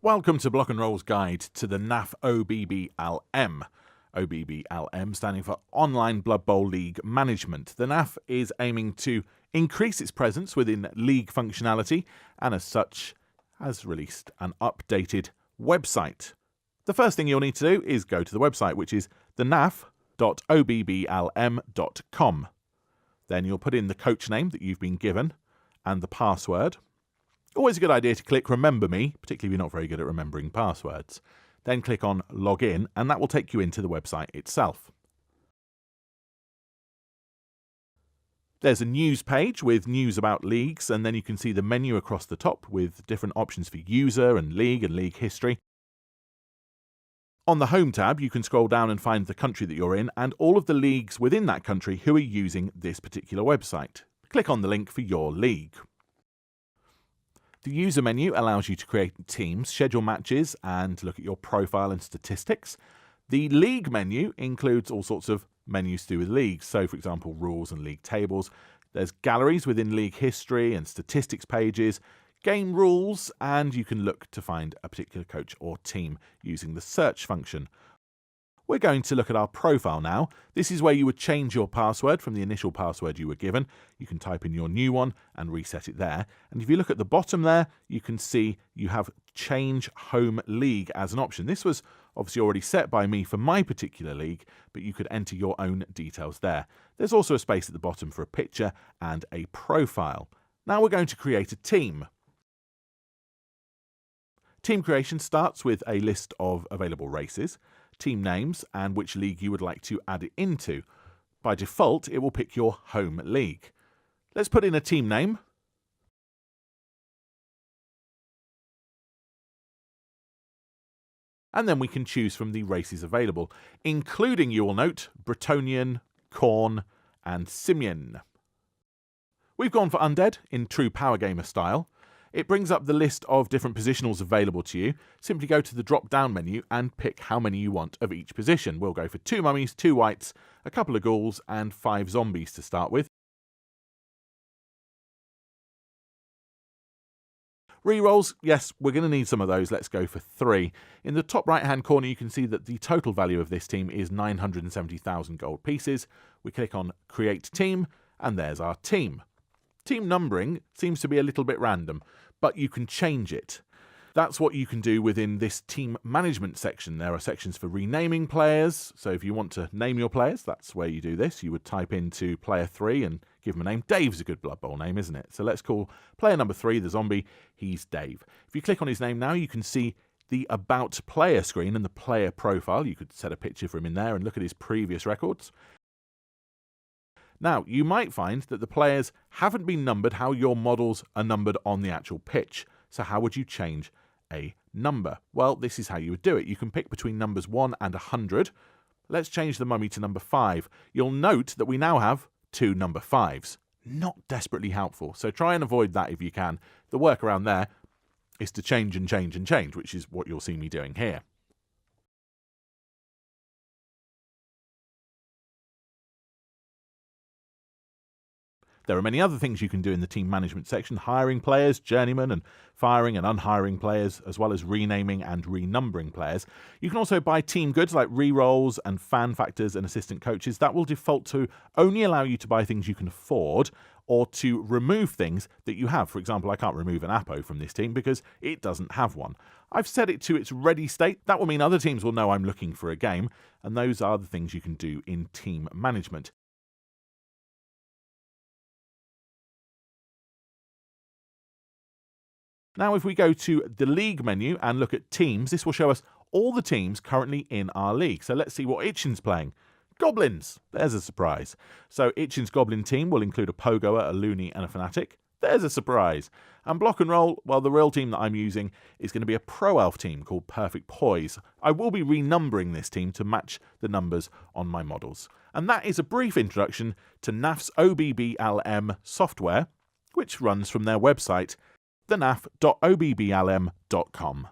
Welcome to Blocknroll's guide to the NAF OBBLM. OBBLM standing for Online Blood Bowl League Management. The NAF is aiming to increase its presence within league functionality and as such has released an updated website. The first thing you'll need to do is go to the website, which is thenaf.obbblm.com. Then you'll put in the coach name that you've been given and the password. Always a good idea to click Remember Me, particularly if you're not very good at remembering passwords. Then click on Login, and that will take you into the website itself. There's a news page with news about leagues, and then you can see the menu across the top with different options for user and league history. On the Home tab, you can scroll down and find the country that you're in and all of the leagues within that country who are using this particular website. Click on the link for your league. The user menu allows you to create teams, schedule matches, and look at your profile and statistics. The league menu includes all sorts of menus to do with leagues. So, for example, rules and league tables. There's galleries within league history and statistics pages, game rules, and you can look to find a particular coach or team using the search function. We're going to look at our profile now. This is where you would change your password from the initial password you were given. You can type in your new one and reset it there. And if you look at the bottom there, you can see you have Change Home League as an option. This was obviously already set by me for my particular league, but you could enter your own details there. There's also a space at the bottom for a picture and a profile. Now we're going to create a team. Team creation starts with a list of available races, team names, and which league you would like to add it into. By default, it will pick your home league. Let's put in a team name. And then we can choose from the races available, including, you will note, Bretonian, Khorne, and Simian. We've gone for Undead in true Power Gamer style. It brings up the list of different positionals available to you. Simply go to the drop-down menu and pick how many you want of each position. We'll go for 2 mummies, 2 wights, a couple of ghouls, and 5 zombies to start with. Rerolls, yes, we're going to need some of those. Let's go for 3. In the top right-hand corner, you can see that the total value of this team is 970,000 gold pieces. We click on Create Team, and there's our team. Team numbering seems to be a little bit random, but you can change it. That's what you can do within this team management section. There are sections for renaming players, so if you want to name your players, that's where you do this. You would type into player 3 and give him a name. Dave's a good Blood Bowl name, isn't it? So let's call player number 3, the zombie, he's Dave. If you click on his name now, you can see the About Player screen and the player profile. You could set a picture for him in there and look at his previous records. Now, you might find that the players haven't been numbered how your models are numbered on the actual pitch. So how would you change a number? Well, this is how you would do it. You can pick between numbers 1 and 100. Let's change the mummy to number 5. You'll note that we now have 2 number 5s. Not desperately helpful, so try and avoid that if you can. The workaround there is to change and change and change, which is what you'll see me doing here. There are many other things you can do in the team management section, hiring players, journeymen, and firing and unhiring players, as well as renaming and renumbering players. You can also buy team goods like rerolls and fan factors and assistant coaches. That will default to only allow you to buy things you can afford or to remove things that you have. For example, I can't remove an Apo from this team because it doesn't have one. I've set it to its ready state. That will mean other teams will know I'm looking for a game, and those are the things you can do in team management. Now, if we go to the league menu and look at teams, this will show us all the teams currently in our league. So let's see what Itchin's playing. Goblins! There's a surprise. So Itchin's Goblin team will include a Pogoer, a Loony, and a Fanatic. There's a surprise. And Blocknroll, well, the real team that I'm using is going to be a Pro Elf team called Perfect Poise. I will be renumbering this team to match the numbers on my models. And that is a brief introduction to NAF's OBBLM software, which runs from their website, thenaf.obbblm.com.